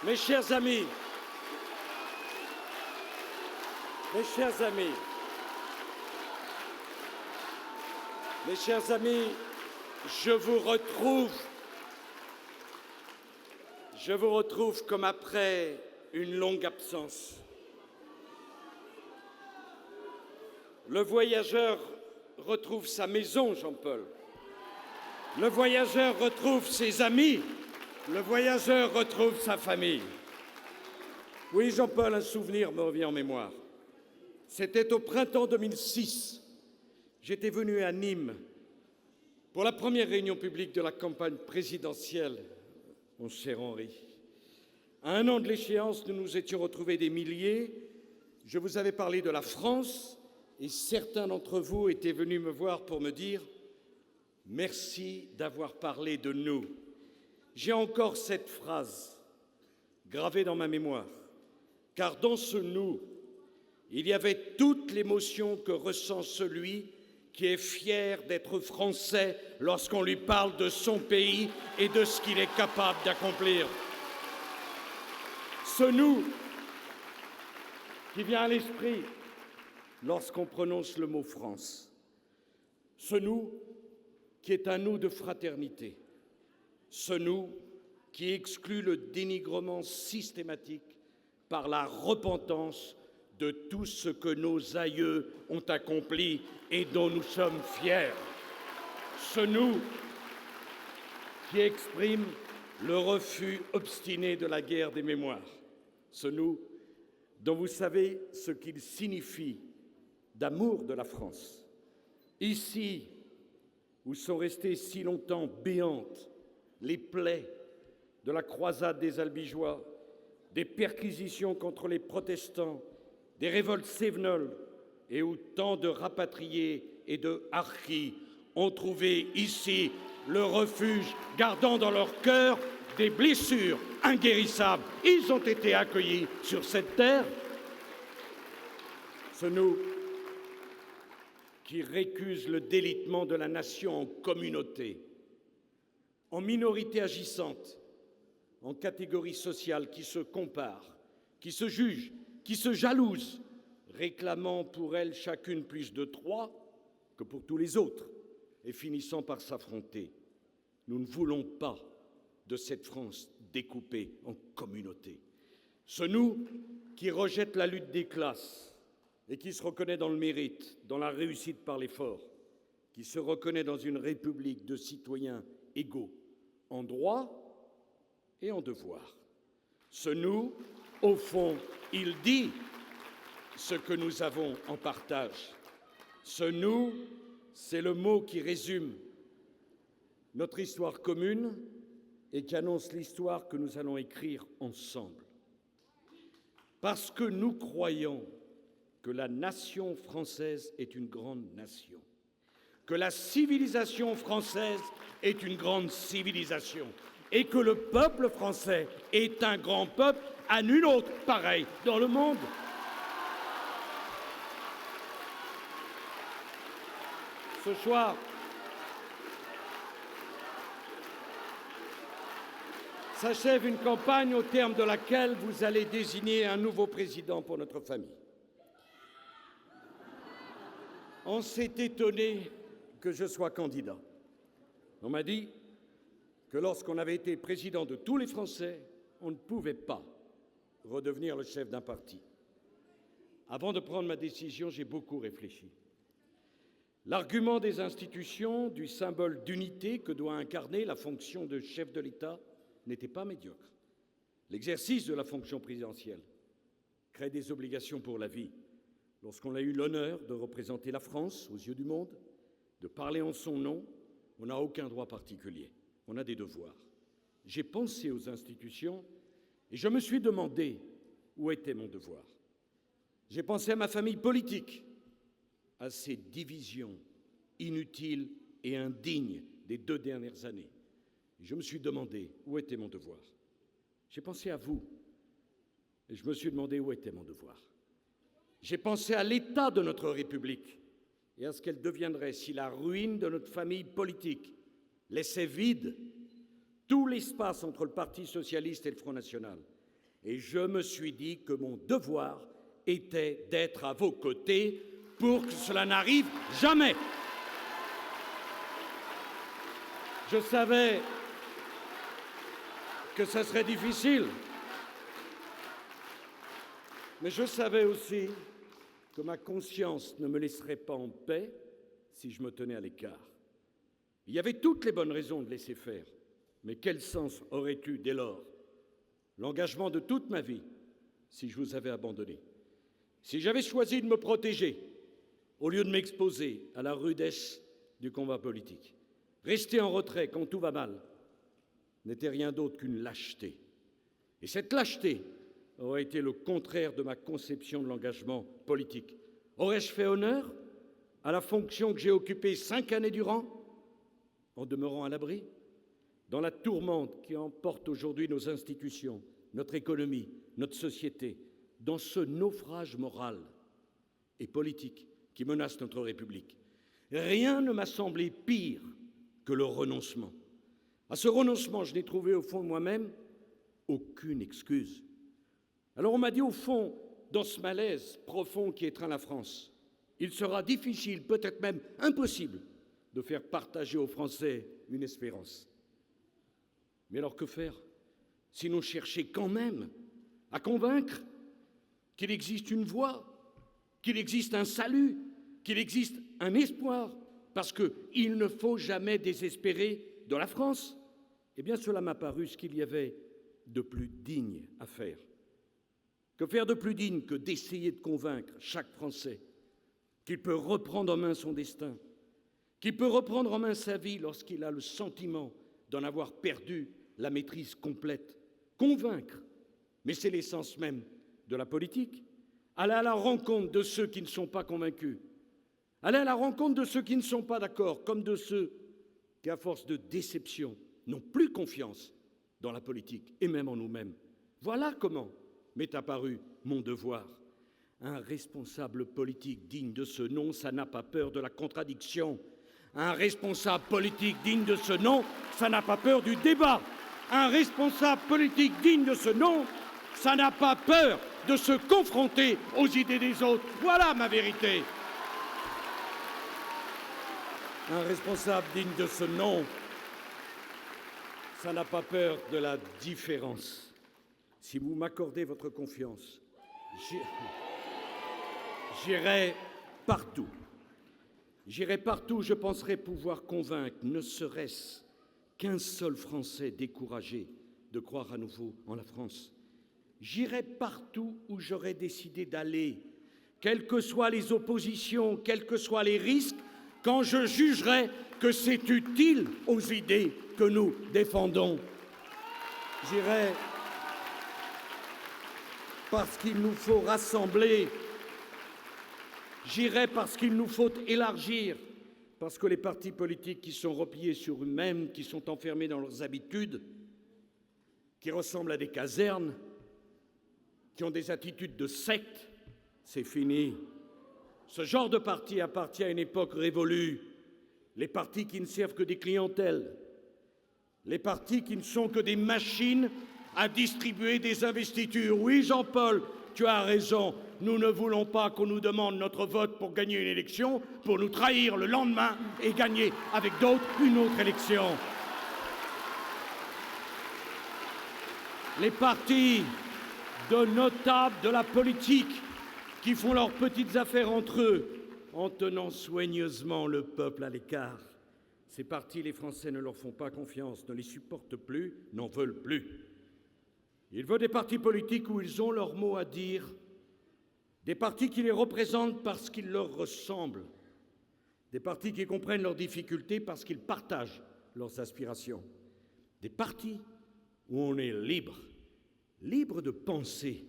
Mes chers amis, mes chers amis, mes chers amis, je vous retrouve comme après une longue absence. Le voyageur retrouve sa maison, Jean-Paul. Le voyageur retrouve ses amis. Le voyageur retrouve sa famille. Oui, Jean-Paul, un souvenir me revient en mémoire. C'était au printemps 2006. J'étais venu à Nîmes pour la première réunion publique de la campagne présidentielle, mon cher Henri. À un an de l'échéance, nous nous étions retrouvés des milliers. Je vous avais parlé de la France et certains d'entre vous étaient venus me voir pour me dire « Merci d'avoir parlé de nous ». J'ai encore cette phrase gravée dans ma mémoire, car dans ce « nous », il y avait toute l'émotion que ressent celui qui est fier d'être français lorsqu'on lui parle de son pays et de ce qu'il est capable d'accomplir. Ce « nous » qui vient à l'esprit lorsqu'on prononce le mot « France ». Ce « nous » qui est un « nous » de fraternité. Ce « nous » qui exclut le dénigrement systématique par la repentance de tout ce que nos aïeux ont accompli et dont nous sommes fiers. Ce « nous » qui exprime le refus obstiné de la guerre des mémoires. Ce « nous » dont vous savez ce qu'il signifie d'amour de la France. Ici, où sont restées si longtemps béantes les plaies de la croisade des Albigeois, des perquisitions contre les protestants, des révoltes cévenoles, et où tant de rapatriés et de harkis ont trouvé ici le refuge, gardant dans leur cœur des blessures inguérissables. Ils ont été accueillis sur cette terre. Ce « nous » qui récuse le délitement de la nation en communauté, en minorité agissante, en catégorie sociale qui se compare, qui se juge, qui se jalouse, réclamant pour elle chacune plus de droits que pour tous les autres, et finissant par s'affronter. Nous ne voulons pas de cette France découpée en communautés. Ce « nous » qui rejette la lutte des classes et qui se reconnaît dans le mérite, dans la réussite par l'effort, qui se reconnaît dans une république de citoyens égaux, en droit et en devoir. Ce « nous », au fond, il dit ce que nous avons en partage. Ce « nous », c'est le mot qui résume notre histoire commune et qui annonce l'histoire que nous allons écrire ensemble. Parce que nous croyons que la nation française est une grande nation, que la civilisation française est une grande civilisation et que le peuple français est un grand peuple à nul autre pareil dans le monde. Ce soir, s'achève une campagne au terme de laquelle vous allez désigner un nouveau président pour notre famille. On s'est étonné que je sois candidat. On m'a dit que lorsqu'on avait été président de tous les Français, on ne pouvait pas redevenir le chef d'un parti. Avant de prendre ma décision, j'ai beaucoup réfléchi. L'argument des institutions, du symbole d'unité que doit incarner la fonction de chef de l'État, n'était pas médiocre. L'exercice de la fonction présidentielle crée des obligations pour la vie. Lorsqu'on a eu l'honneur de représenter la France aux yeux du monde, de parler en son nom, on n'a aucun droit particulier. On a des devoirs. J'ai pensé aux institutions et je me suis demandé où était mon devoir. J'ai pensé à ma famille politique, à ces divisions inutiles et indignes des 2 dernières années. Et je me suis demandé où était mon devoir. J'ai pensé à vous et je me suis demandé où était mon devoir. J'ai pensé à l'état de notre République et à ce qu'elle deviendrait si la ruine de notre famille politique laissait vide tout l'espace entre le Parti socialiste et le Front national, Et je me suis dit que mon devoir était d'être à vos côtés pour que cela n'arrive jamais. Je savais que ça serait difficile, mais je savais aussi que ma conscience ne me laisserait pas en paix si je me tenais à l'écart. Il y avait toutes les bonnes raisons de laisser faire, mais quel sens aurait eu dès lors l'engagement de toute ma vie si je vous avais abandonné? Si j'avais choisi de me protéger au lieu de m'exposer à la rudesse du combat politique, rester en retrait quand tout va mal n'était rien d'autre qu'une lâcheté. Et cette lâcheté aurait été le contraire de ma conception de l'engagement politique. Aurais-je fait honneur à la fonction que j'ai occupée 5 années durant, en demeurant à l'abri, dans la tourmente qui emporte aujourd'hui nos institutions, notre économie, notre société, dans ce naufrage moral et politique qui menace notre République? Rien ne m'a semblé pire que le renoncement. À ce renoncement, je n'ai trouvé au fond de moi-même aucune excuse. Alors on m'a dit, au fond, dans ce malaise profond qui étreint la France, il sera difficile, peut-être même impossible, de faire partager aux Français une espérance. Mais alors que faire? Sinon chercher quand même à convaincre qu'il existe une voie, qu'il existe un salut, qu'il existe un espoir, parce qu'il ne faut jamais désespérer de la France. Eh bien, cela m'a paru ce qu'il y avait de plus digne à faire. Que faire de plus digne que d'essayer de convaincre chaque Français qu'il peut reprendre en main son destin, qu'il peut reprendre en main sa vie lorsqu'il a le sentiment d'en avoir perdu la maîtrise complète. Convaincre, mais c'est l'essence même de la politique. Aller à la rencontre de ceux qui ne sont pas convaincus. Aller à la rencontre de ceux qui ne sont pas d'accord, comme de ceux qui, à force de déception, n'ont plus confiance dans la politique et même en nous-mêmes. Voilà comment m'est apparu mon devoir. Un responsable politique digne de ce nom, ça n'a pas peur de la contradiction. Un responsable politique digne de ce nom, ça n'a pas peur du débat. Un responsable politique digne de ce nom, ça n'a pas peur de se confronter aux idées des autres. Voilà ma vérité. Un responsable digne de ce nom, ça n'a pas peur de la différence. Si vous m'accordez votre confiance, j'irai partout. J'irai partout où je penserai pouvoir convaincre, ne serait-ce qu'un seul Français découragé de croire à nouveau en la France. J'irai partout où j'aurai décidé d'aller, quelles que soient les oppositions, quels que soient les risques, quand je jugerai que c'est utile aux idées que nous défendons. J'irai parce qu'il nous faut rassembler. J'irai parce qu'il nous faut élargir, parce que les partis politiques qui sont repliés sur eux-mêmes, qui sont enfermés dans leurs habitudes, qui ressemblent à des casernes, qui ont des attitudes de secte, c'est fini. Ce genre de parti appartient à une époque révolue. Les partis qui ne servent que des clientèles, les partis qui ne sont que des machines à distribuer des investitures. Oui, Jean-Paul, tu as raison. Nous ne voulons pas qu'on nous demande notre vote pour gagner une élection, pour nous trahir le lendemain et gagner avec d'autres une autre élection. Les partis de notables de la politique qui font leurs petites affaires entre eux en tenant soigneusement le peuple à l'écart. Ces partis, les Français ne leur font pas confiance, ne les supportent plus, n'en veulent plus. Ils veulent des partis politiques où ils ont leur mot à dire, des partis qui les représentent parce qu'ils leur ressemblent, des partis qui comprennent leurs difficultés parce qu'ils partagent leurs aspirations, des partis où on est libre, libre de penser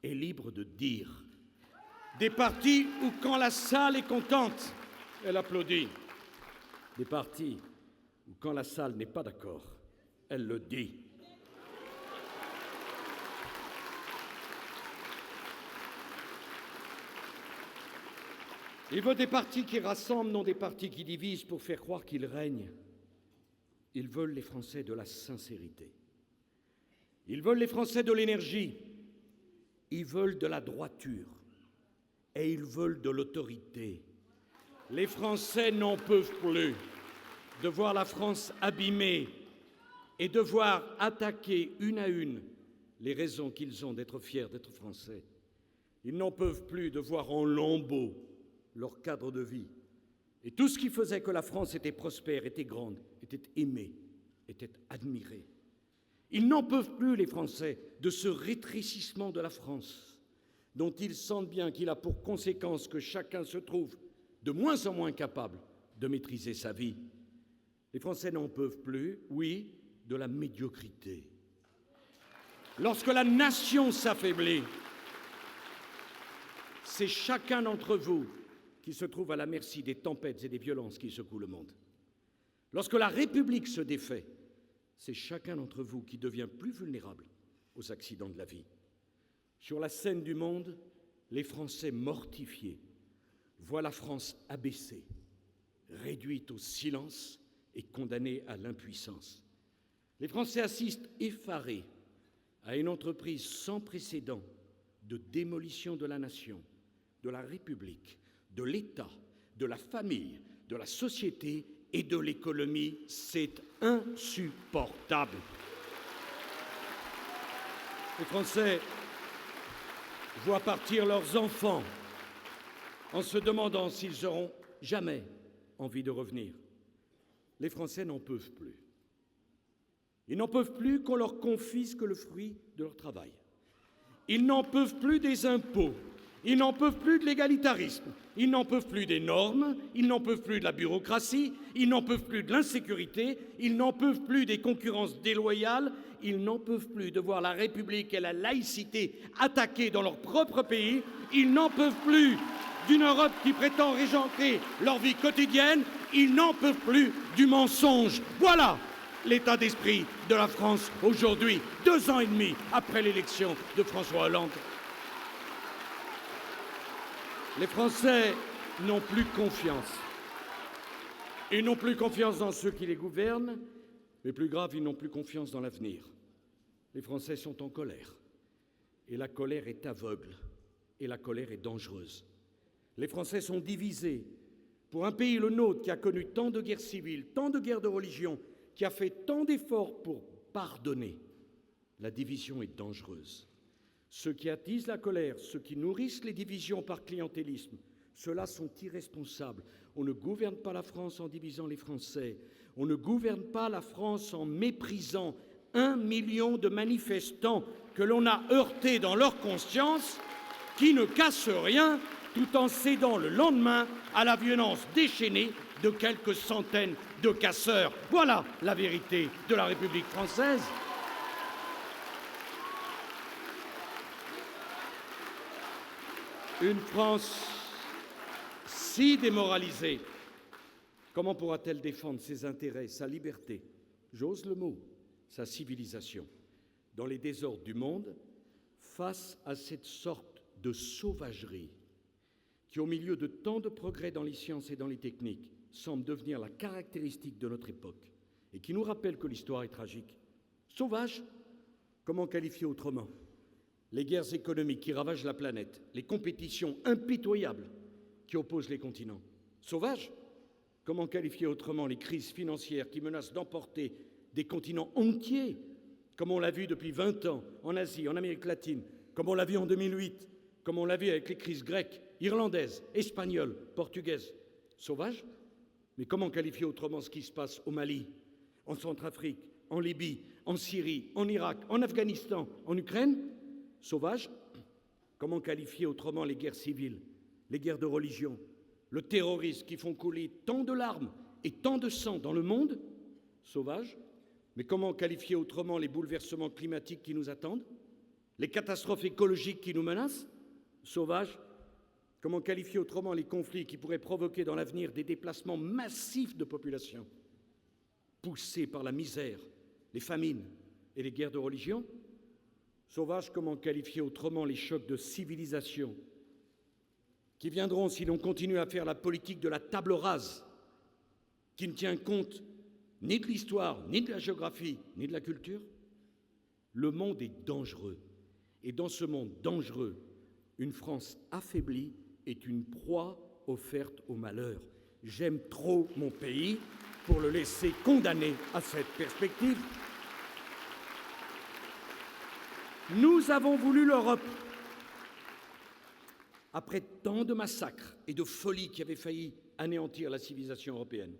et libre de dire, des partis où quand la salle est contente, elle applaudit, des partis où quand la salle n'est pas d'accord, elle le dit. Il veut des partis qui rassemblent, non des partis qui divisent pour faire croire qu'ils règnent. Ils veulent, les Français, de la sincérité. Ils veulent, les Français, de l'énergie. Ils veulent de la droiture. Et ils veulent de l'autorité. Les Français n'en peuvent plus de voir la France abîmée et de voir attaquer une à une les raisons qu'ils ont d'être fiers d'être Français. Ils n'en peuvent plus de voir en lambeaux leur cadre de vie et tout ce qui faisait que la France était prospère, était grande, était aimée, était admirée. Ils n'en peuvent plus, les Français, de ce rétrécissement de la France, dont ils sentent bien qu'il a pour conséquence que chacun se trouve de moins en moins capable de maîtriser sa vie. Les Français n'en peuvent plus, oui, de la médiocrité. Lorsque la nation s'affaiblit, c'est chacun d'entre vous qui se trouve à la merci des tempêtes et des violences qui secouent le monde. Lorsque la République se défait, c'est chacun d'entre vous qui devient plus vulnérable aux accidents de la vie. Sur la scène du monde, les Français mortifiés voient la France abaissée, réduite au silence et condamnée à l'impuissance. Les Français assistent effarés à une entreprise sans précédent de démolition de la nation, de la République, de l'État, de la famille, de la société et de l'économie. C'est insupportable. Les Français voient partir leurs enfants en se demandant s'ils auront jamais envie de revenir. Les Français n'en peuvent plus. Ils n'en peuvent plus qu'on leur confisque le fruit de leur travail. Ils n'en peuvent plus des impôts. Ils n'en peuvent plus de l'égalitarisme. Ils n'en peuvent plus des normes. Ils n'en peuvent plus de la bureaucratie. Ils n'en peuvent plus de l'insécurité. Ils n'en peuvent plus des concurrences déloyales. Ils n'en peuvent plus de voir la République et la laïcité attaquées dans leur propre pays. Ils n'en peuvent plus d'une Europe qui prétend régenter leur vie quotidienne. Ils n'en peuvent plus du mensonge. Voilà l'état d'esprit de la France aujourd'hui, 2 ans et demi après l'élection de François Hollande. Les Français n'ont plus confiance. Ils n'ont plus confiance dans ceux qui les gouvernent, mais plus grave, ils n'ont plus confiance dans l'avenir. Les Français sont en colère. Et la colère est aveugle. Et la colère est dangereuse. Les Français sont divisés. Pour un pays, le nôtre, qui a connu tant de guerres civiles, tant de guerres de religion, qui a fait tant d'efforts pour pardonner, la division est dangereuse. Ceux qui attisent la colère, ceux qui nourrissent les divisions par clientélisme, ceux-là sont irresponsables. On ne gouverne pas la France en divisant les Français. On ne gouverne pas la France en méprisant 1 million de manifestants que l'on a heurtés dans leur conscience, qui ne cassent rien, tout en cédant le lendemain à la violence déchaînée de quelques centaines de casseurs. Voilà la vérité de la République française. Une France si démoralisée, comment pourra-t-elle défendre ses intérêts, sa liberté, j'ose le mot, sa civilisation, dans les désordres du monde, face à cette sorte de sauvagerie qui, au milieu de tant de progrès dans les sciences et dans les techniques, semble devenir la caractéristique de notre époque et qui nous rappelle que l'histoire est tragique. Sauvage, comment qualifier autrement les guerres économiques qui ravagent la planète, les compétitions impitoyables qui opposent les continents. Sauvage, comment qualifier autrement les crises financières qui menacent d'emporter des continents entiers, comme on l'a vu depuis 20 ans en Asie, en Amérique latine, comme on l'a vu en 2008, comme on l'a vu avec les crises grecques, irlandaises, espagnoles, portugaises. Sauvage, mais comment qualifier autrement ce qui se passe au Mali, en Centrafrique, en Libye, en Syrie, en Irak, en Afghanistan, en Ukraine? Sauvage, comment qualifier autrement les guerres civiles, les guerres de religion, le terrorisme qui font couler tant de larmes et tant de sang dans le monde? Sauvage, mais comment qualifier autrement les bouleversements climatiques qui nous attendent, les catastrophes écologiques qui nous menacent? Sauvage, comment qualifier autrement les conflits qui pourraient provoquer dans l'avenir des déplacements massifs de population, poussés par la misère, les famines et les guerres de religion? Sauvage, comment qualifier autrement les chocs de civilisation qui viendront si l'on continue à faire la politique de la table rase, qui ne tient compte ni de l'histoire, ni de la géographie, ni de la culture? Le monde est dangereux. Et dans ce monde dangereux, une France affaiblie est une proie offerte au malheur. J'aime trop mon pays pour le laisser condamné à cette perspective. Nous avons voulu l'Europe. Après tant de massacres et de folies qui avaient failli anéantir la civilisation européenne,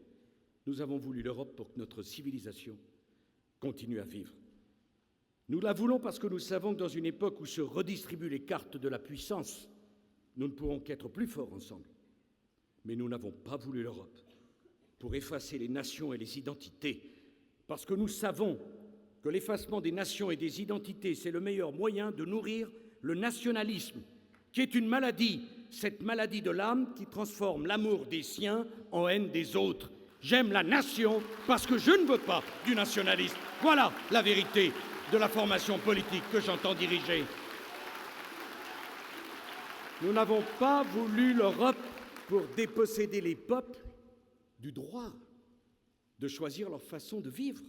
nous avons voulu l'Europe pour que notre civilisation continue à vivre. Nous la voulons parce que nous savons que dans une époque où se redistribuent les cartes de la puissance, nous ne pourrons qu'être plus forts ensemble. Mais nous n'avons pas voulu l'Europe pour effacer les nations et les identités, parce que nous savons que l'effacement des nations et des identités, c'est le meilleur moyen de nourrir le nationalisme, qui est une maladie, cette maladie de l'âme qui transforme l'amour des siens en haine des autres. J'aime la nation parce que je ne veux pas du nationalisme. Voilà la vérité de la formation politique que j'entends diriger. Nous n'avons pas voulu l'Europe pour déposséder les peuples du droit de choisir leur façon de vivre.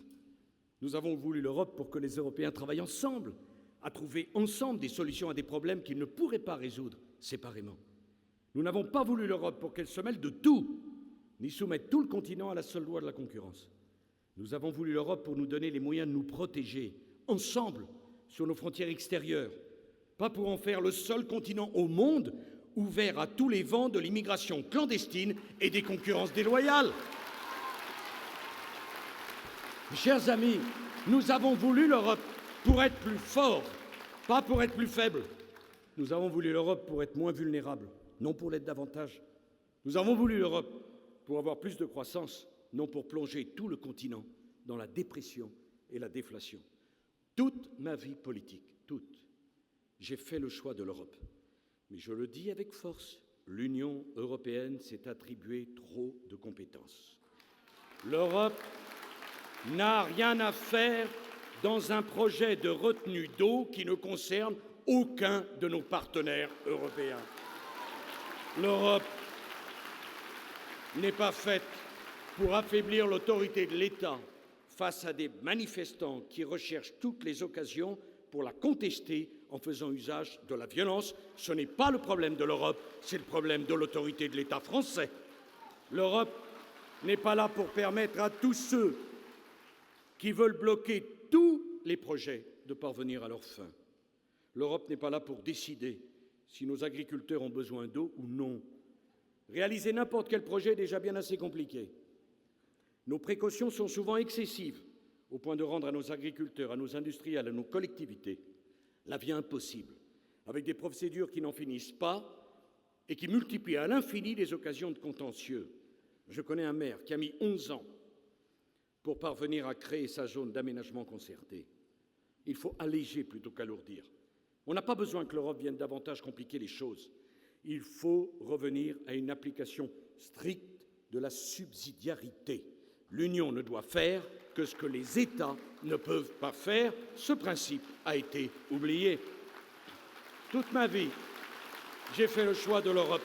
Nous avons voulu l'Europe pour que les Européens travaillent ensemble, à trouver ensemble des solutions à des problèmes qu'ils ne pourraient pas résoudre séparément. Nous n'avons pas voulu l'Europe pour qu'elle se mêle de tout, ni soumettre tout le continent à la seule loi de la concurrence. Nous avons voulu l'Europe pour nous donner les moyens de nous protéger, ensemble, sur nos frontières extérieures, pas pour en faire le seul continent au monde ouvert à tous les vents de l'immigration clandestine et des concurrences déloyales. Mes chers amis, nous avons voulu l'Europe pour être plus fort, pas pour être plus faible. Nous avons voulu l'Europe pour être moins vulnérable, non pour l'être davantage. Nous avons voulu l'Europe pour avoir plus de croissance, non pour plonger tout le continent dans la dépression et la déflation. Toute ma vie politique, toute, j'ai fait le choix de l'Europe. Mais je le dis avec force, l'Union européenne s'est attribuée trop de compétences. L'Europe n'a rien à faire dans un projet de retenue d'eau qui ne concerne aucun de nos partenaires européens. L'Europe n'est pas faite pour affaiblir l'autorité de l'État face à des manifestants qui recherchent toutes les occasions pour la contester en faisant usage de la violence. Ce n'est pas le problème de l'Europe, c'est le problème de l'autorité de l'État français. L'Europe n'est pas là pour permettre à tous ceux qui veulent bloquer tous les projets de parvenir à leurs fins. L'Europe n'est pas là pour décider si nos agriculteurs ont besoin d'eau ou non. Réaliser n'importe quel projet est déjà bien assez compliqué. Nos précautions sont souvent excessives, au point de rendre à nos agriculteurs, à nos industriels, à nos collectivités, la vie impossible, avec des procédures qui n'en finissent pas et qui multiplient à l'infini les occasions de contentieux. Je connais un maire qui a mis 11 ans pour parvenir à créer sa zone d'aménagement concerté. Il faut alléger plutôt qu'alourdir. On n'a pas besoin que l'Europe vienne davantage compliquer les choses. Il faut revenir à une application stricte de la subsidiarité. L'Union ne doit faire que ce que les États ne peuvent pas faire. Ce principe a été oublié. Toute ma vie, j'ai fait le choix de l'Europe.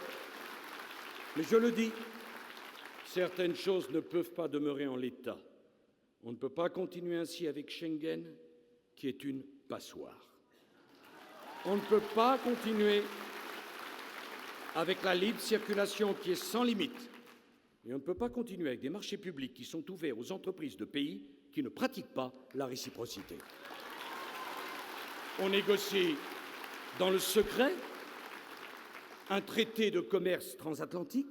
Mais je le dis, certaines choses ne peuvent pas demeurer en l'état. On ne peut pas continuer ainsi avec Schengen, qui est une passoire. On ne peut pas continuer avec la libre circulation qui est sans limite. Et on ne peut pas continuer avec des marchés publics qui sont ouverts aux entreprises de pays qui ne pratiquent pas la réciprocité. On négocie dans le secret un traité de commerce transatlantique.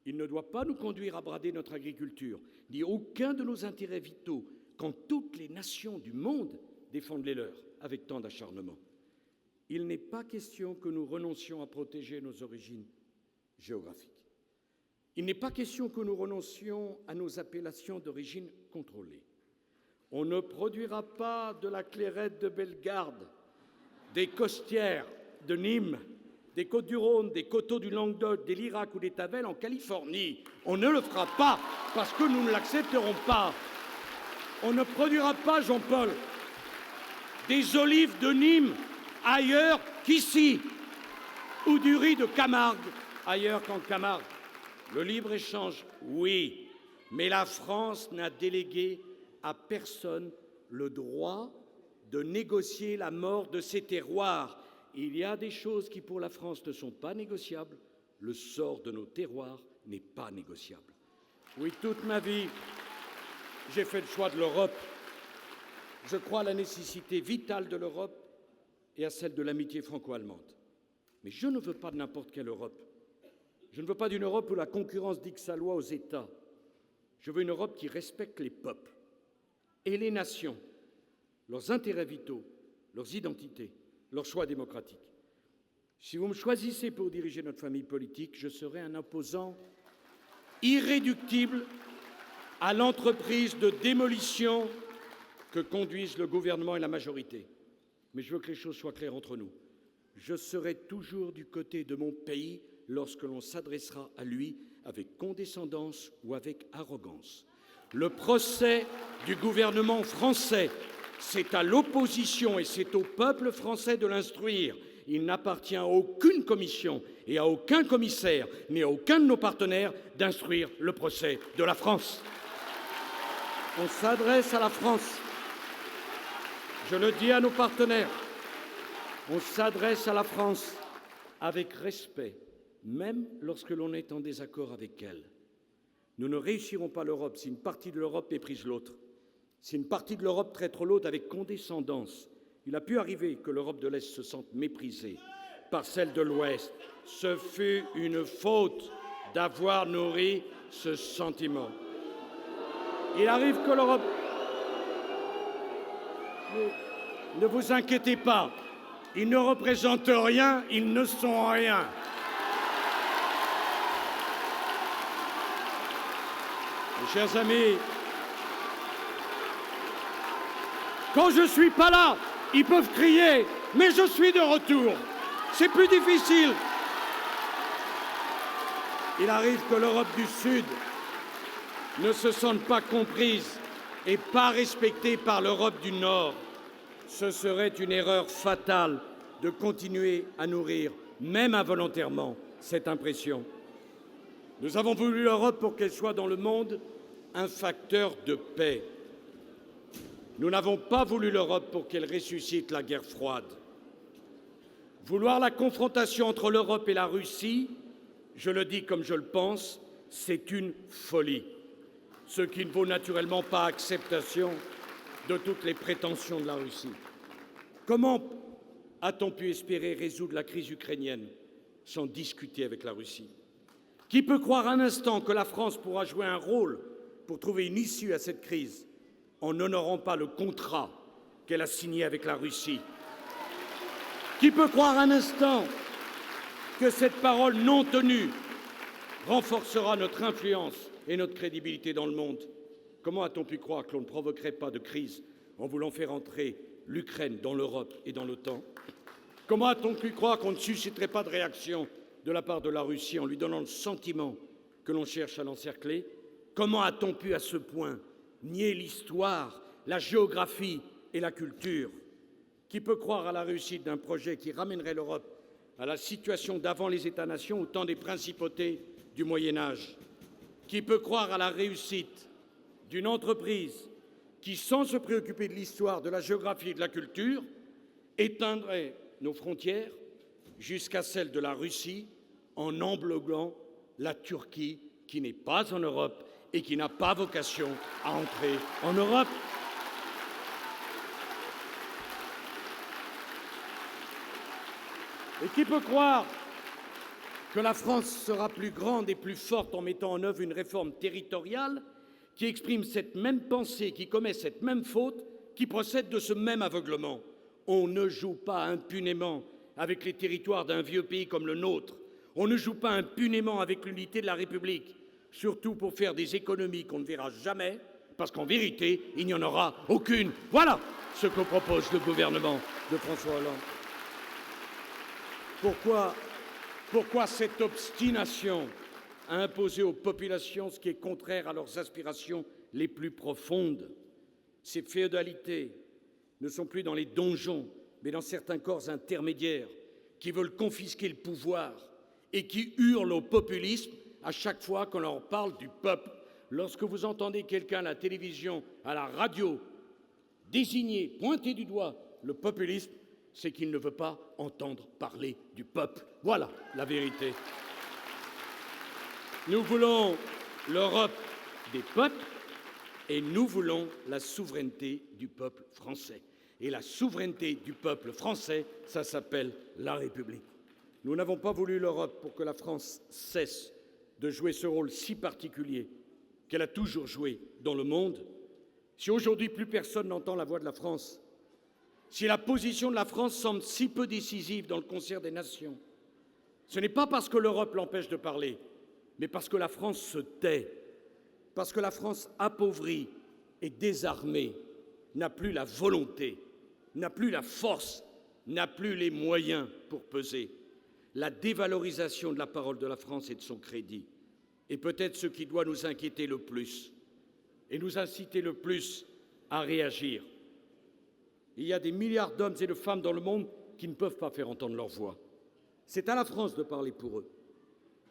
Il ne doit pas nous conduire à brader notre agriculture, ni aucun de nos intérêts vitaux, quand toutes les nations du monde défendent les leurs avec tant d'acharnement. Il n'est pas question que nous renoncions à protéger nos origines géographiques. Il n'est pas question que nous renoncions à nos appellations d'origine contrôlée. On ne produira pas de la clairette de Bellegarde, des costières de Nîmes, des Côtes-du-Rhône, des coteaux du Languedoc, des Lyrac ou des Tavel en Californie. On ne le fera pas parce que nous ne l'accepterons pas. On ne produira pas, Jean-Paul, des olives de Nîmes ailleurs qu'ici, ou du riz de Camargue ailleurs qu'en Camargue. Le libre-échange, oui, mais la France n'a délégué à personne le droit de négocier la mort de ses terroirs. Il y a des choses qui, pour la France, ne sont pas négociables. Le sort de nos terroirs n'est pas négociable. Oui, toute ma vie, j'ai fait le choix de l'Europe. Je crois à la nécessité vitale de l'Europe et à celle de l'amitié franco-allemande. Mais je ne veux pas de n'importe quelle Europe. Je ne veux pas d'une Europe où la concurrence dicte sa loi aux États. Je veux une Europe qui respecte les peuples et les nations, leurs intérêts vitaux, leurs identités, leurs choix démocratiques. Si vous me choisissez pour diriger notre famille politique, je serai un opposant irréductible à l'entreprise de démolition que conduisent le gouvernement et la majorité. Mais je veux que les choses soient claires entre nous. Je serai toujours du côté de mon pays lorsque l'on s'adressera à lui avec condescendance ou avec arrogance. Le procès du gouvernement français, c'est à l'opposition et c'est au peuple français de l'instruire. Il n'appartient à aucune commission et à aucun commissaire, ni à aucun de nos partenaires, d'instruire le procès de la France. On s'adresse à la France. Je le dis à nos partenaires. On s'adresse à la France avec respect, même lorsque l'on est en désaccord avec elle. Nous ne réussirons pas l'Europe si une partie de l'Europe méprise l'autre, si une partie de l'Europe traite l'autre avec condescendance. Il a pu arriver que l'Europe de l'Est se sente méprisée par celle de l'Ouest. Ce fut une faute d'avoir nourri ce sentiment. Il arrive que l'Europe... Ne vous inquiétez pas, ils ne représentent rien, ils ne sont rien. Mes chers amis, quand je ne suis pas là, ils peuvent crier, mais je suis de retour. C'est plus difficile. Il arrive que l'Europe du Sud ne se sente pas comprise et pas respectée par l'Europe du Nord. Ce serait une erreur fatale de continuer à nourrir, même involontairement, cette impression. Nous avons voulu l'Europe pour qu'elle soit dans le monde un facteur de paix. Nous n'avons pas voulu l'Europe pour qu'elle ressuscite la guerre froide. Vouloir la confrontation entre l'Europe et la Russie, je le dis comme je le pense, c'est une folie, ce qui ne vaut naturellement pas acceptation de toutes les prétentions de la Russie. Comment a-t-on pu espérer résoudre la crise ukrainienne sans discuter avec la Russie? Qui peut croire un instant que la France pourra jouer un rôle pour trouver une issue à cette crise en n'honorant pas le contrat qu'elle a signé avec la Russie? Qui peut croire un instant que cette parole non tenue renforcera notre influence et notre crédibilité dans le monde? Comment a-t-on pu croire que l'on ne provoquerait pas de crise en voulant faire entrer l'Ukraine dans l'Europe et dans l'OTAN? Comment a-t-on pu croire qu'on ne susciterait pas de réaction de la part de la Russie en lui donnant le sentiment que l'on cherche à l'encercler? Comment a-t-on pu à ce point nier l'histoire, la géographie et la culture? Qui peut croire à la réussite d'un projet qui ramènerait l'Europe à la situation d'avant les États-nations au temps des principautés du Moyen-Âge? Qui peut croire à la réussite d'une entreprise qui, sans se préoccuper de l'histoire, de la géographie et de la culture, éteindrait nos frontières jusqu'à celles de la Russie en embloquant la Turquie, qui n'est pas en Europe et qui n'a pas vocation à entrer en Europe? Et qui peut croire que la France sera plus grande et plus forte en mettant en œuvre une réforme territoriale qui exprime cette même pensée, qui commet cette même faute, qui procède de ce même aveuglement? On ne joue pas impunément avec les territoires d'un vieux pays comme le nôtre. On ne joue pas impunément avec l'unité de la République, surtout pour faire des économies qu'on ne verra jamais, parce qu'en vérité, il n'y en aura aucune. Voilà ce que propose le gouvernement de François Hollande. Pourquoi cette obstination à imposer aux populations ce qui est contraire à leurs aspirations les plus profondes? Ces féodalités ne sont plus dans les donjons, mais dans certains corps intermédiaires qui veulent confisquer le pouvoir et qui hurlent au populisme à chaque fois qu'on leur parle du peuple. Lorsque vous entendez quelqu'un à la télévision, à la radio, désigner, pointer du doigt le populisme, c'est qu'il ne veut pas entendre parler du peuple. Voilà la vérité. Nous voulons l'Europe des peuples et nous voulons la souveraineté du peuple français. Et la souveraineté du peuple français, ça s'appelle la République. Nous n'avons pas voulu l'Europe pour que la France cesse de jouer ce rôle si particulier qu'elle a toujours joué dans le monde. Si aujourd'hui plus personne n'entend la voix de la France, si la position de la France semble si peu décisive dans le concert des nations, ce n'est pas parce que l'Europe l'empêche de parler, mais parce que la France se tait, parce que la France appauvrie et désarmée n'a plus la volonté, n'a plus la force, n'a plus les moyens pour peser. La dévalorisation de la parole de la France et de son crédit est peut-être ce qui doit nous inquiéter le plus et nous inciter le plus à réagir. Il y a des milliards d'hommes et de femmes dans le monde qui ne peuvent pas faire entendre leur voix. C'est à la France de parler pour eux.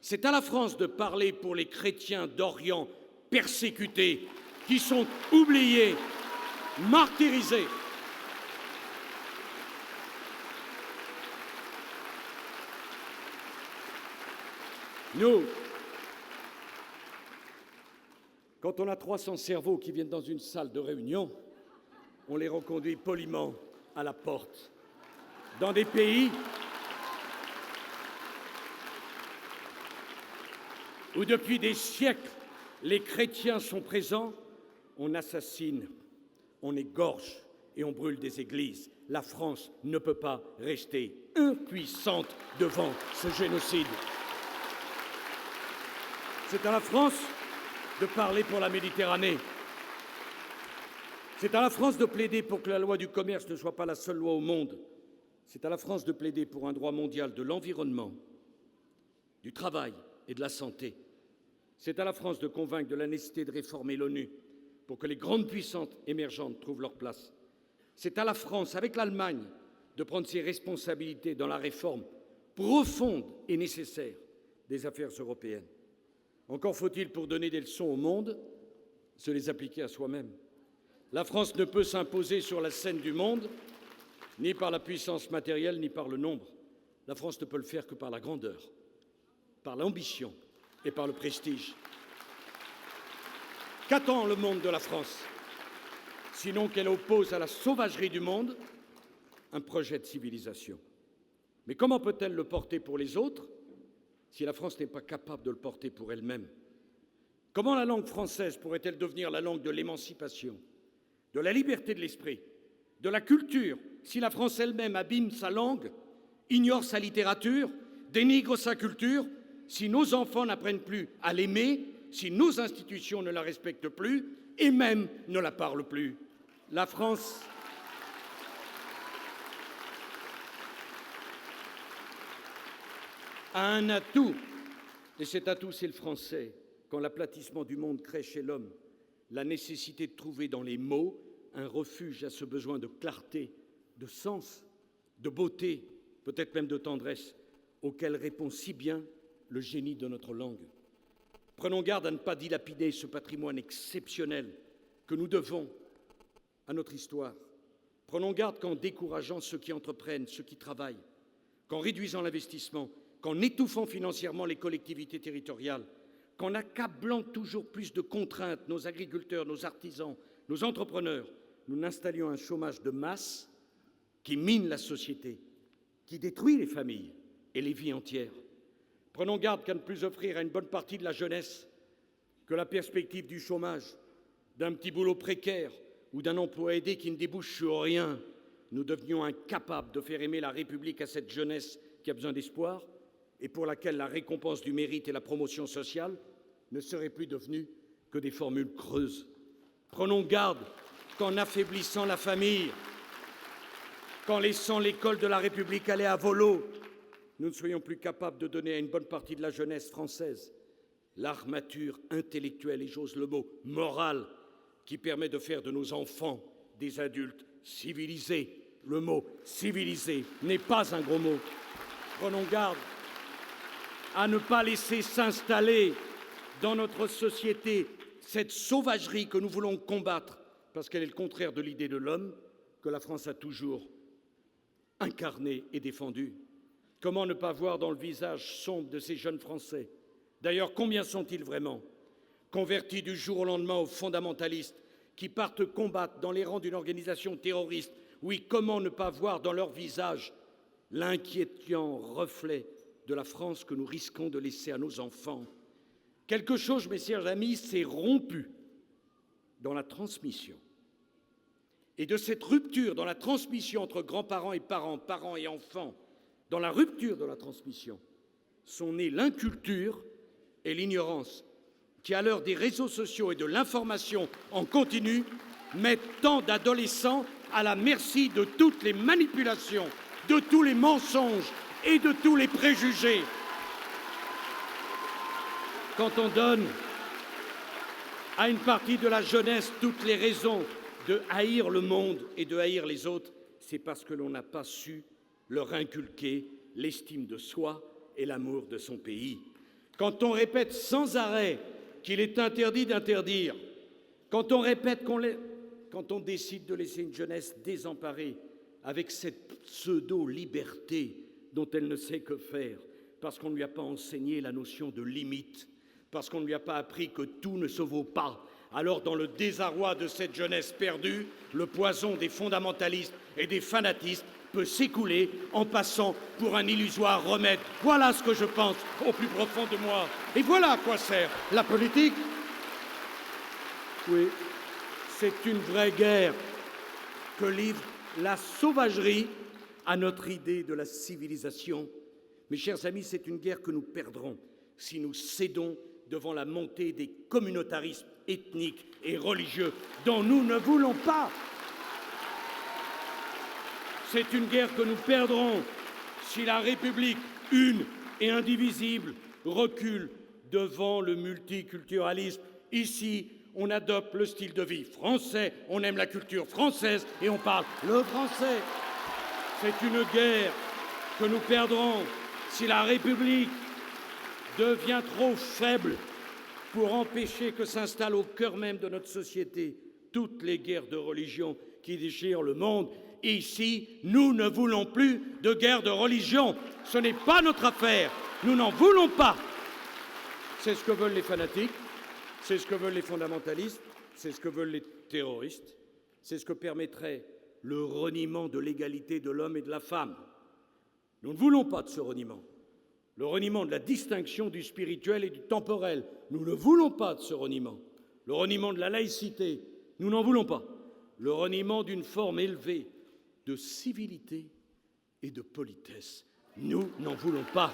C'est à la France de parler pour les chrétiens d'Orient persécutés, qui sont oubliés, martyrisés. Nous, quand on a 300 cerveaux qui viennent dans une salle de réunion, on les reconduit poliment à la porte. Dans des pays où depuis des siècles les chrétiens sont présents, on assassine, on égorge et on brûle des églises. La France ne peut pas rester impuissante devant ce génocide. C'est à la France de parler pour la Méditerranée. C'est à la France de plaider pour que la loi du commerce ne soit pas la seule loi au monde. C'est à la France de plaider pour un droit mondial de l'environnement, du travail et de la santé. C'est à la France de convaincre de la nécessité de réformer l'ONU pour que les grandes puissances émergentes trouvent leur place. C'est à la France, avec l'Allemagne, de prendre ses responsabilités dans la réforme profonde et nécessaire des affaires européennes. Encore faut-il, pour donner des leçons au monde, se les appliquer à soi-même. La France ne peut s'imposer sur la scène du monde, ni par la puissance matérielle, ni par le nombre. La France ne peut le faire que par la grandeur, par l'ambition et par le prestige. Qu'attend le monde de la France? Sinon qu'elle oppose à la sauvagerie du monde un projet de civilisation. Mais comment peut-elle le porter pour les autres si la France n'est pas capable de le porter pour elle-même? Comment la langue française pourrait-elle devenir la langue de l'émancipation, de la liberté de l'esprit, de la culture, si la France elle-même abîme sa langue, ignore sa littérature, dénigre sa culture, si nos enfants n'apprennent plus à l'aimer, si nos institutions ne la respectent plus et même ne la parlent plus? La France a un atout, et cet atout, c'est le français. Quand l'aplatissement du monde crée chez l'homme la nécessité de trouver dans les mots un refuge à ce besoin de clarté, de sens, de beauté, peut-être même de tendresse, auquel répond si bien le génie de notre langue. Prenons garde à ne pas dilapider ce patrimoine exceptionnel que nous devons à notre histoire. Prenons garde qu'en décourageant ceux qui entreprennent, ceux qui travaillent, qu'en réduisant l'investissement, qu'en étouffant financièrement les collectivités territoriales, qu'en accablant toujours plus de contraintes nos agriculteurs, nos artisans, nos entrepreneurs, nous n'installions un chômage de masse qui mine la société, qui détruit les familles et les vies entières. Prenons garde qu'à ne plus offrir à une bonne partie de la jeunesse que la perspective du chômage, d'un petit boulot précaire ou d'un emploi aidé qui ne débouche sur rien. Nous devenions incapables de faire aimer la République à cette jeunesse qui a besoin d'espoir et pour laquelle la récompense du mérite et la promotion sociale ne seraient plus devenues que des formules creuses. Prenons garde qu'en affaiblissant la famille, qu'en laissant l'école de la République aller à volo, nous ne soyons plus capables de donner à une bonne partie de la jeunesse française l'armature intellectuelle et, j'ose le mot, morale, qui permet de faire de nos enfants des adultes civilisés. Le mot « civilisé » n'est pas un gros mot. Prenons garde à ne pas laisser s'installer dans notre société cette sauvagerie que nous voulons combattre parce qu'elle est le contraire de l'idée de l'homme que la France a toujours incarnée et défendue. Comment ne pas voir dans le visage sombre de ces jeunes Français? D'ailleurs, combien sont-ils vraiment? Convertis du jour au lendemain aux fondamentalistes qui partent combattre dans les rangs d'une organisation terroriste. Oui, comment ne pas voir dans leur visage l'inquiétant reflet de la France que nous risquons de laisser à nos enfants? Quelque chose, mes chers amis, s'est rompu dans la transmission. Et de cette rupture dans la transmission entre grands-parents et parents, parents et enfants, dans la rupture de la transmission, sont nées l'inculture et l'ignorance, qui, à l'heure des réseaux sociaux et de l'information en continu, mettent tant d'adolescents à la merci de toutes les manipulations, de tous les mensonges et de tous les préjugés. Quand on donne à une partie de la jeunesse toutes les raisons de haïr le monde et de haïr les autres, c'est parce que l'on n'a pas su leur inculquer l'estime de soi et l'amour de son pays. Quand on répète sans arrêt qu'il est interdit d'interdire, quand on décide de laisser une jeunesse désemparée avec cette pseudo-liberté dont elle ne sait que faire, parce qu'on ne lui a pas enseigné la notion de limite, parce qu'on ne lui a pas appris que tout ne se vaut pas, alors dans le désarroi de cette jeunesse perdue, le poison des fondamentalistes et des fanatistes peut s'écouler en passant pour un illusoire remède. Voilà ce que je pense au plus profond de moi. Et voilà à quoi sert la politique. Oui, c'est une vraie guerre que livre la sauvagerie à notre idée de la civilisation. Mes chers amis, c'est une guerre que nous perdrons si nous cédons devant la montée des communautarismes ethniques et religieux dont nous ne voulons pas. C'est une guerre que nous perdrons si la République, une et indivisible, recule devant le multiculturalisme. Ici, on adopte le style de vie français, on aime la culture française et on parle le français. C'est une guerre que nous perdrons si la République devient trop faible pour empêcher que s'installent au cœur même de notre société toutes les guerres de religion qui déchirent le monde. Ici, nous ne voulons plus de guerre de religion. Ce n'est pas notre affaire. Nous n'en voulons pas. C'est ce que veulent les fanatiques, c'est ce que veulent les fondamentalistes, c'est ce que veulent les terroristes, c'est ce que permettrait le reniement de l'égalité de l'homme et de la femme. Nous ne voulons pas de ce reniement. Le reniement de la distinction du spirituel et du temporel. Nous ne voulons pas de ce reniement. Le reniement de la laïcité. Nous n'en voulons pas. Le reniement d'une forme élevée de civilité et de politesse. Nous n'en voulons pas.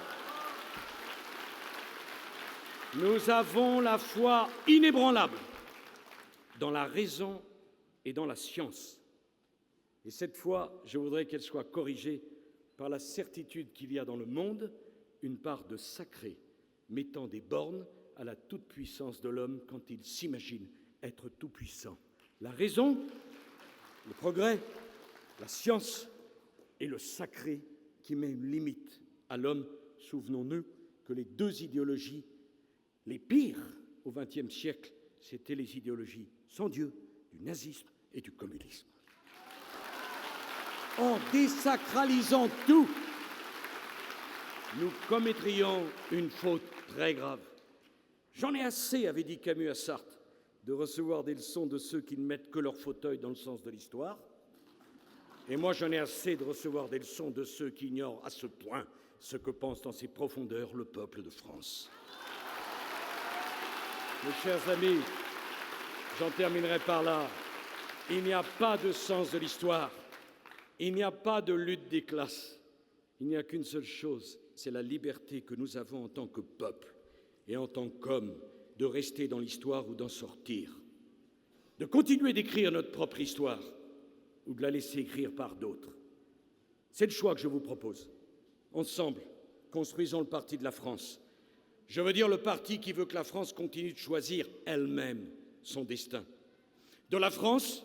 Nous avons la foi inébranlable dans la raison et dans la science. Et cette foi, je voudrais qu'elle soit corrigée par la certitude qu'il y a dans le monde une part de sacré, mettant des bornes à la toute-puissance de l'homme quand il s'imagine être tout-puissant. La raison, le progrès, la science et le sacré qui met une limite à l'homme. Souvenons-nous que les deux idéologies les pires au XXe siècle, c'étaient les idéologies sans Dieu, du nazisme et du communisme. En désacralisant tout, nous commettrions une faute très grave. J'en ai assez, avait dit Camus à Sartre, de recevoir des leçons de ceux qui ne mettent que leur fauteuil dans le sens de l'histoire. Et moi, j'en ai assez de recevoir des leçons de ceux qui ignorent à ce point ce que pense dans ses profondeurs le peuple de France. Mes chers amis, j'en terminerai par là. Il n'y a pas de sens de l'histoire. Il n'y a pas de lutte des classes. Il n'y a qu'une seule chose, c'est la liberté que nous avons en tant que peuple et en tant qu'hommes de rester dans l'histoire ou d'en sortir, de continuer d'écrire notre propre histoire ou de la laisser écrire par d'autres. C'est le choix que je vous propose. Ensemble, construisons le parti de la France. Je veux dire le parti qui veut que la France continue de choisir elle-même son destin. De la France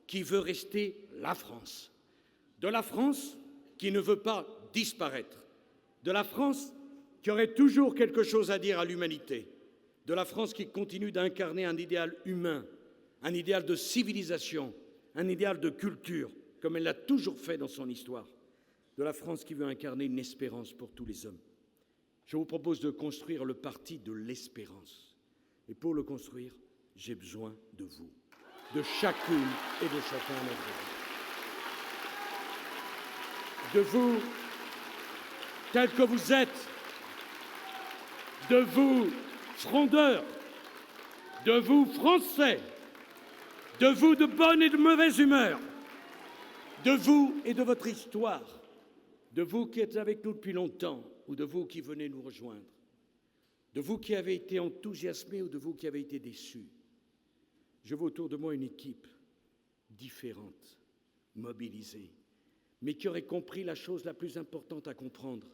qui veut rester la France. De la France qui ne veut pas disparaître. De la France qui aurait toujours quelque chose à dire à l'humanité. De la France qui continue d'incarner un idéal humain un idéal de civilisation, un idéal de culture, comme elle l'a toujours fait dans son histoire, de la France qui veut incarner une espérance pour tous les hommes. Je vous propose de construire le parti de l'espérance. Et pour le construire, j'ai besoin de vous, de chacune et de chacun d'entre vous. De vous, tels que vous êtes, de vous, frondeurs, de vous, Français, de vous de bonne et de mauvaise humeur, de vous et de votre histoire, de vous qui êtes avec nous depuis longtemps ou de vous qui venez nous rejoindre, de vous qui avez été enthousiasmés ou de vous qui avez été déçus. Je vois autour de moi une équipe différente, mobilisée, mais qui aurait compris la chose la plus importante à comprendre,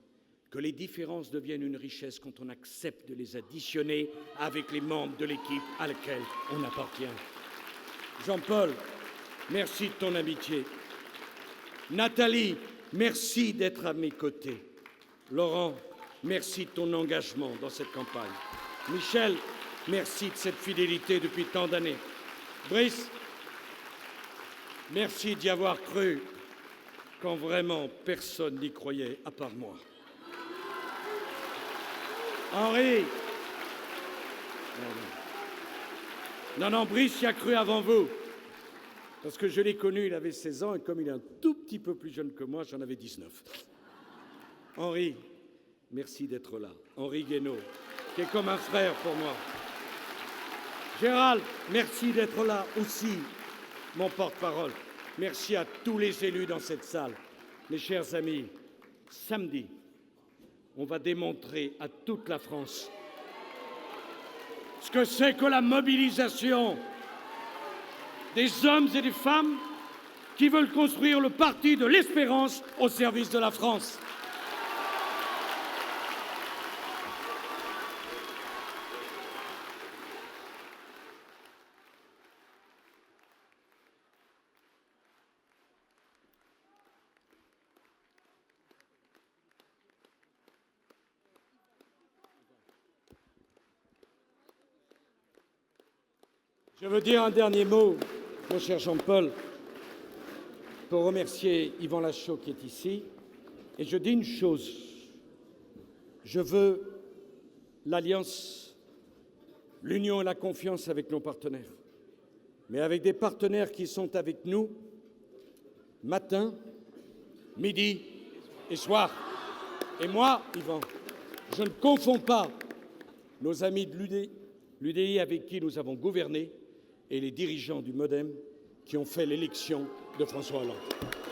que les différences deviennent une richesse quand on accepte de les additionner avec les membres de l'équipe à laquelle on appartient. Jean-Paul, merci de ton amitié. Nathalie, merci d'être à mes côtés. Laurent, merci de ton engagement dans cette campagne. Michel, merci de cette fidélité depuis tant d'années. Brice, merci d'y avoir cru quand vraiment personne n'y croyait à part moi. Henri, non, Brice y a cru avant vous. Parce que je l'ai connu, il avait 16 ans, et comme il est un tout petit peu plus jeune que moi, j'en avais 19. Henri, merci d'être là. Henri Guénaud, qui est comme un frère pour moi. Gérald, merci d'être là aussi, mon porte-parole. Merci à tous les élus dans cette salle. Mes chers amis, samedi, on va démontrer à toute la France ce que c'est que la mobilisation des hommes et des femmes qui veulent construire le parti de l'espérance au service de la France. Je veux dire un dernier mot, mon cher Jean-Paul, pour remercier Yvan Lachaud qui est ici. Et je dis une chose, je veux l'alliance, l'union et la confiance avec nos partenaires, mais avec des partenaires qui sont avec nous matin, midi et soir. Et moi, Yvan, je ne confonds pas nos amis de l'UDI avec qui nous avons gouverné et les dirigeants du MoDem qui ont fait l'élection de François Hollande.